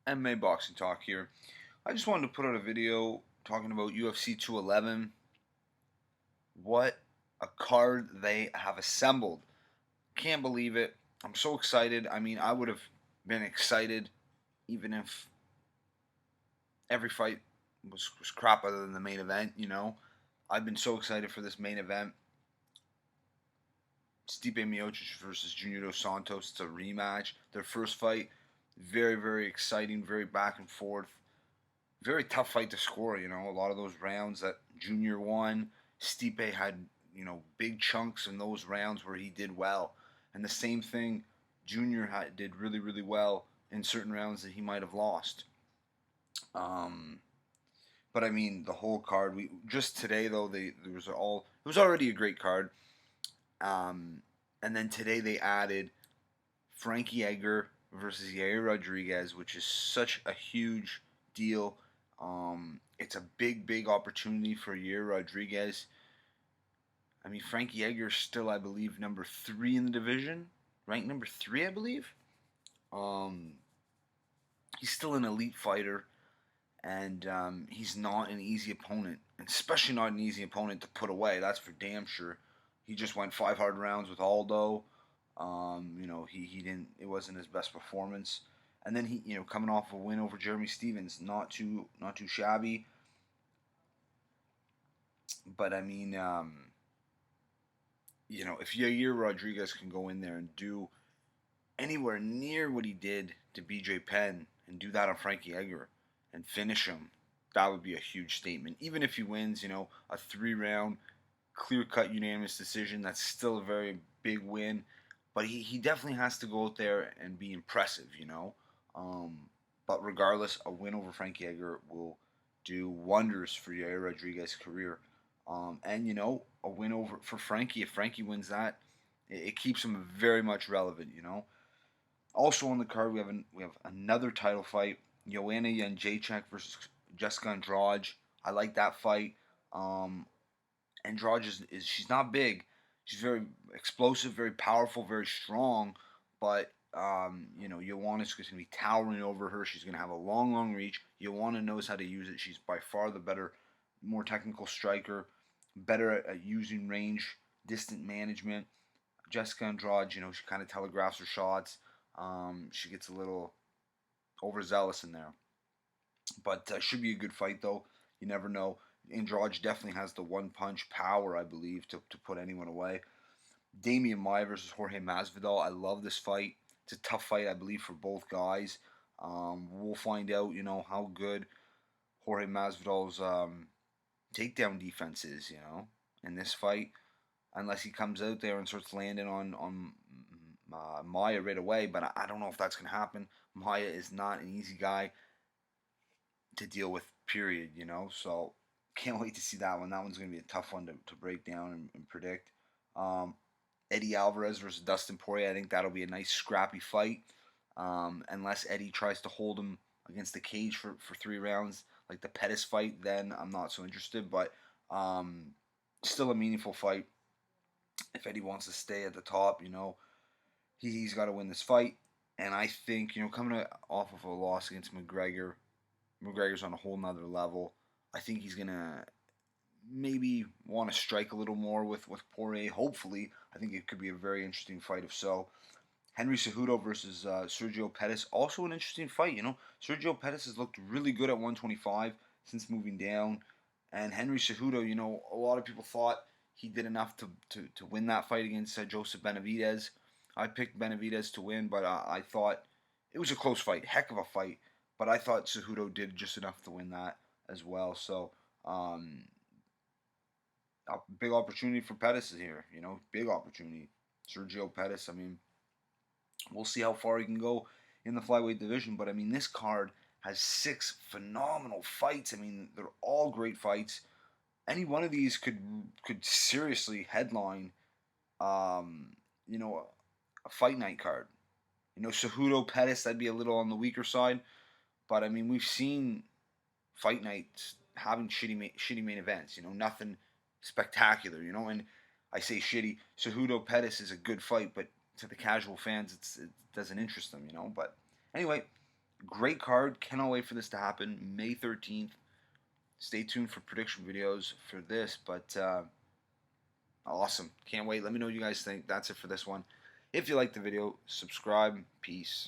MMA Boxing Talk here. I just wanted to put out a video talking about UFC 211. What a card they have assembled. Can't believe it. I'm so excited. I mean, I would have been excited even if every fight was crap other than the main event. I've been so excited for this main event. Stipe Miocic versus Junior Dos Santos. It's a rematch. Their first fight. Very, very exciting. Very back and forth. Very tough fight to score. A lot of those rounds that Junior won, Stipe had big chunks in those rounds where he did well, and the same thing, Junior did really really well in certain rounds that he might have lost. Um, but I mean the whole card. We just today though there was it was already a great card. Um, and then today they added Frankie Edgar versus Yair Rodriguez, which is such a huge deal. It's a big, big opportunity for Yair Rodriguez. I mean, Frankie Edgar is still, I believe, number 3 in the division, ranked number 3, I believe. Um, he's still an elite fighter, and he's not an easy opponent, and especially not an easy opponent to put away. That's for damn sure. He just went 5 hard rounds with Aldo. He didn't. It wasn't his best performance. And then he, coming off a win over Jeremy Stevens, not too shabby. But I mean, if Yair Rodriguez can go in there and do anywhere near what he did to BJ Penn and do that on Frankie Edgar and finish him, that would be a huge statement. Even if he wins, a 3-round, clear-cut unanimous decision, that's still a very big win. But he definitely has to go out there and be impressive. But regardless, a win over Frankie Edgar will do wonders for Yair Rodriguez's career. And a win over for Frankie. If Frankie wins that, it keeps him very much relevant. Also on the card, we have another title fight: Joanna Jedrzejczyk versus Jessica Andrade. I like that fight. Andrade is she's not big. She's very explosive, very powerful, very strong. But Joanna's going to be towering over her. She's going to have a long, long reach. Joanna knows how to use it. She's by far the better, more technical striker, better at using range, distant management. Jessica Andrade, she kind of telegraphs her shots. She gets a little overzealous in there. But should be a good fight, though. You never know. Andrade definitely has the one-punch power, I believe, to put anyone away. Demian Maia versus Jorge Masvidal. I love this fight. It's a tough fight, I believe, for both guys. We'll find out, how good Jorge Masvidal's takedown defense is, in this fight. Unless he comes out there and starts landing on Maia right away. But I don't know if that's going to happen. Maia is not an easy guy to deal with, period. So can't wait to see that one. That one's going to be a tough one to break down and predict. Eddie Alvarez versus Dustin Poirier. I think that'll be a nice scrappy fight. Unless Eddie tries to hold him against the cage for 3 rounds, like the Pettis fight, then I'm not so interested. But still a meaningful fight. If Eddie wants to stay at the top, he's got to win this fight. And I think, coming off of a loss against McGregor's on a whole nother level. I think he's going to maybe want to strike a little more with Poirier. Hopefully, I think it could be a very interesting fight if so. Henry Cejudo versus Sergio Pettis, also an interesting fight. Sergio Pettis has looked really good at 125 since moving down. And Henry Cejudo, a lot of people thought he did enough to win that fight against Joseph Benavidez. I picked Benavidez to win, but I thought it was a close fight. Heck of a fight. But I thought Cejudo did just enough to win that as well. So, a big opportunity for Pettis here. Big opportunity. Sergio Pettis, I mean, we'll see how far he can go in the flyweight division. But, I mean, this card has 6 phenomenal fights. I mean, they're all great fights. Any one of these could seriously headline, a fight night card. Cejudo, Pettis, that'd be a little on the weaker side. But I mean, we've seen fight nights having shitty main events. Nothing spectacular. And I say shitty. Cejudo Pettis is a good fight, but to the casual fans, it doesn't interest them. But anyway, Great card. Cannot wait for this to happen. May 13th. Stay tuned for prediction videos for this, but awesome. Can't wait. Let me know what you guys think. That's it for this one. If you liked the video, subscribe. Peace.